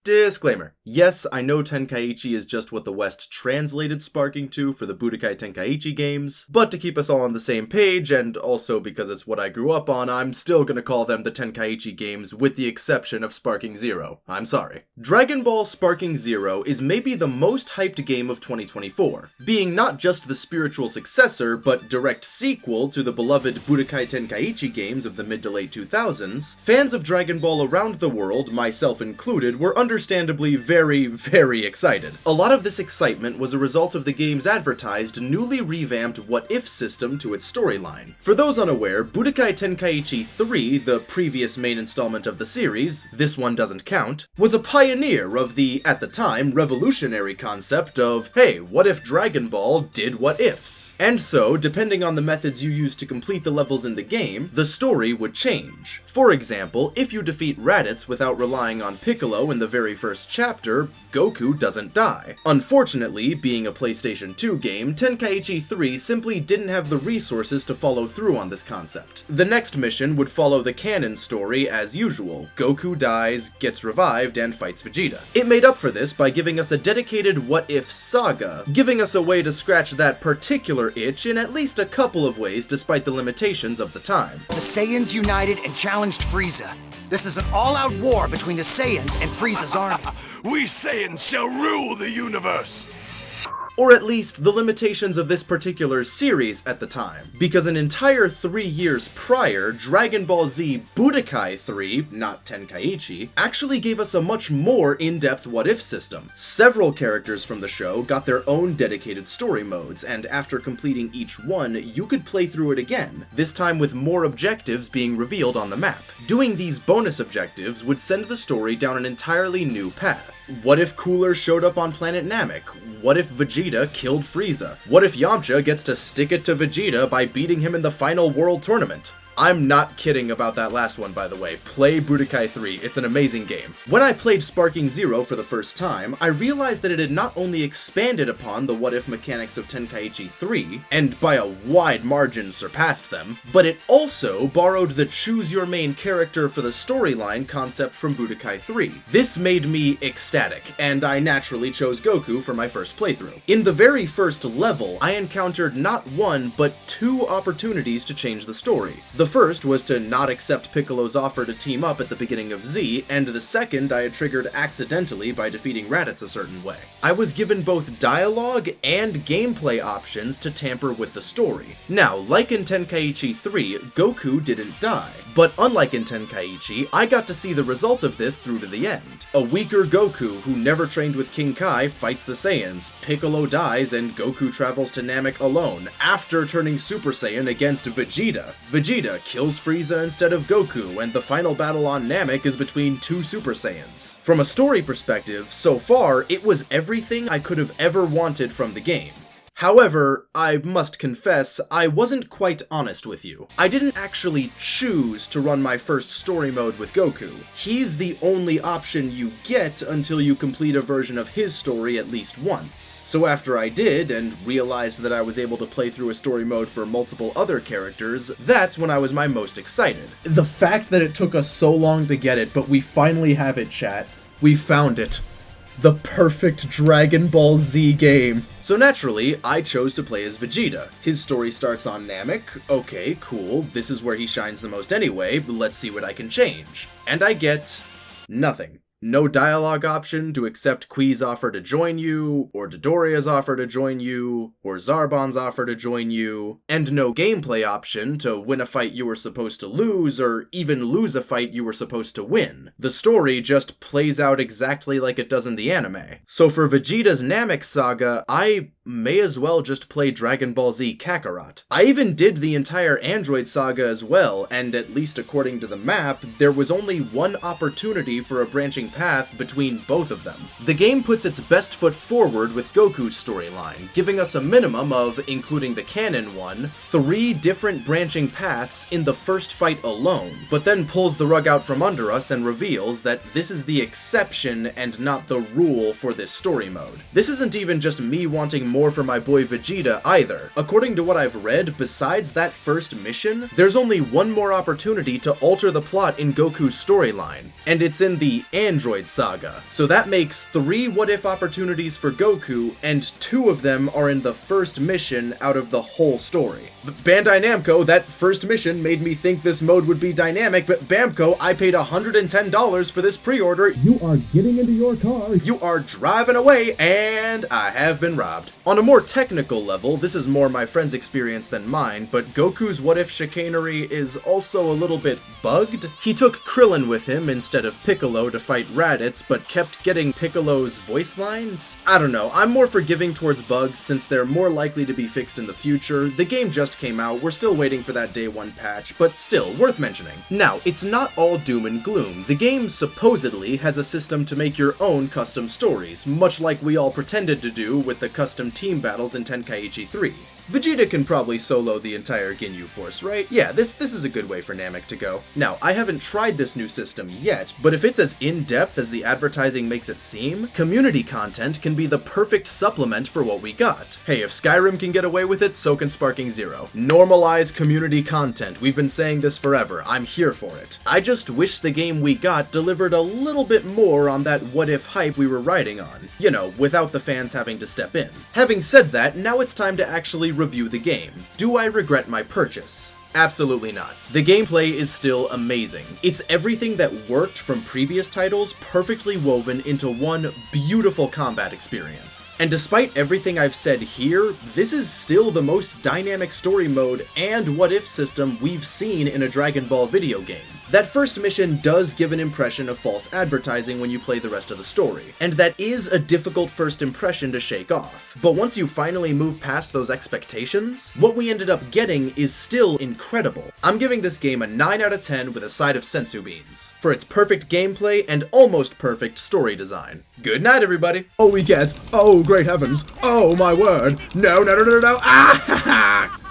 Disclaimer. Yes, I know Tenkaichi is just what the West translated sparking to for the Budokai Tenkaichi games, but to keep us all on the same page, and also because it's what I grew up on, I'm still gonna call them the Tenkaichi games with the exception of Sparking Zero. I'm sorry. Dragon Ball Sparking Zero is maybe the most hyped game of 2024, being not just the spiritual successor, but direct sequel to the beloved Budokai Tenkaichi games of the mid to late 2000s. Fans of Dragon Ball around the world, myself included, were understandably very excited. A lot of this excitement was a result of the game's advertised, newly revamped what-if system to its storyline. For those unaware, Budokai Tenkaichi 3, the previous main installment of the series, this one doesn't count, was a pioneer of the, at the time, revolutionary concept of, hey, what if Dragon Ball did what-ifs? And so, depending on the methods you use to complete the levels in the game, the story would change. For example, if you defeat Raditz without relying on Piccolo in the very first chapter, Goku doesn't die. Unfortunately, being a PlayStation 2 game, Tenkaichi 3 simply didn't have the resources to follow through on this concept. The next mission would follow the canon story as usual. Goku dies, gets revived, and fights Vegeta. It made up for this by giving us a dedicated what-if saga, giving us a way to scratch that particular itch in at least a couple of ways despite the limitations of the time. The Saiyans united and challenged Frieza. This is an all-out war between the Saiyans and Frieza's army. We Saiyans shall rule the universe! Or at least the limitations of this particular series at the time, because an entire 3 years prior, Dragon Ball Z Budokai 3, not Tenkaichi, actually gave us a much more in-depth what-if system. Several characters from the show got their own dedicated story modes, and after completing each one, you could play through it again, this time with more objectives being revealed on the map. Doing these bonus objectives would send the story down an entirely new path. What if Cooler showed up on planet Namek? What if Vegeta killed Frieza? What if Yamcha gets to stick it to Vegeta by beating him in the final World Tournament? I'm not kidding about that last one, by the way. Play Budokai 3, it's an amazing game. When I played Sparking Zero for the first time, I realized that it had not only expanded upon the what-if mechanics of Tenkaichi 3, and by a wide margin surpassed them, but it also borrowed the choose your main character for the storyline concept from Budokai 3. This made me ecstatic, and I naturally chose Goku for my first playthrough. In the very first level, I encountered not one, but two opportunities to change the story. The first was to not accept Piccolo's offer to team up at the beginning of Z, and the second I had triggered accidentally by defeating Raditz a certain way. I was given both dialogue and gameplay options to tamper with the story. Now, like in Tenkaichi 3, Goku didn't die, but unlike in Tenkaichi, I got to see the results of this through to the end. A weaker Goku who never trained with King Kai fights the Saiyans, Piccolo dies, and Goku travels to Namek alone, after turning Super Saiyan against Vegeta. Vegeta kills Frieza instead of Goku, and the final battle on Namek is between two Super Saiyans. From a story perspective, so far, it was everything I could have ever wanted from the game. However, I must confess, I wasn't quite honest with you. I didn't actually choose to run my first story mode with Goku. He's the only option you get until you complete a version of his story at least once. So after I did, and realized that I was able to play through a story mode for multiple other characters, that's when I was my most excited. The fact that it took us so long to get it, but we finally have it, chat. We found it. The perfect Dragon Ball Z game. So naturally, I chose to play as Vegeta. His story starts on Namek. Okay, cool, this is where he shines the most anyway, let's see what I can change. And I get nothing. No dialogue option to accept Qui's offer to join you, or Dodoria's offer to join you, or Zarbon's offer to join you, and no gameplay option to win a fight you were supposed to lose, or even lose a fight you were supposed to win. The story just plays out exactly like it does in the anime. So for Vegeta's Namek saga, I may as well just play Dragon Ball Z Kakarot. I even did the entire Android saga as well, and at least according to the map, there was only one opportunity for a branching path between both of them. The game puts its best foot forward with Goku's storyline, giving us a minimum of, including the canon one, 3 different branching paths in the first fight alone, but then pulls the rug out from under us and reveals that this is the exception and not the rule for this story mode. This isn't even just me wanting more for my boy Vegeta either. According to what I've read, besides that first mission, there's only one more opportunity to alter the plot in Goku's storyline, and it's in the Android Saga. So that makes 3 what-if opportunities for Goku, and 2 of them are in the first mission out of the whole story. Bandai Namco, that first mission made me think this mode would be dynamic, but Bamco, I paid $110 for this pre-order. You are getting into your car, you are driving away, and I have been robbed. On a more technical level, this is more my friend's experience than mine, but Goku's what-if chicanery is also a little bit bugged. He took Krillin with him instead of Piccolo to fight Raditz, but kept getting Piccolo's voice lines? I don't know, I'm more forgiving towards bugs since they're more likely to be fixed in the future. The game just came out, we're still waiting for that day 1 patch, but still, worth mentioning. Now, it's not all doom and gloom. The game supposedly has a system to make your own custom stories, much like we all pretended to do with the custom team battles in Tenkaichi 3. Vegeta can probably solo the entire Ginyu Force, right? Yeah, this is a good way for Namek to go. Now, I haven't tried this new system yet, but if it's as in-depth as the advertising makes it seem, community content can be the perfect supplement for what we got. Hey, if Skyrim can get away with it, so can Sparking Zero. Normalize community content. We've been saying this forever. I'm here for it. I just wish the game we got delivered a little bit more on that what-if hype we were riding on. You know, without the fans having to step in. Having said that, now it's time to actually review the game. Do I regret my purchase? Absolutely not. The gameplay is still amazing. It's everything that worked from previous titles perfectly woven into one beautiful combat experience. And despite everything I've said here, this is still the most dynamic story mode and what-if system we've seen in a Dragon Ball video game. That first mission does give an impression of false advertising when you play the rest of the story, and that is a difficult first impression to shake off. But once you finally move past those expectations, what we ended up getting is still incredible. I'm giving this game a 9 out of 10 with a side of sensu beans, for its perfect gameplay and almost perfect story design. Good night, everybody! Oh, we get, oh great heavens, oh my word, no, no, no, no, no, ah ha ha!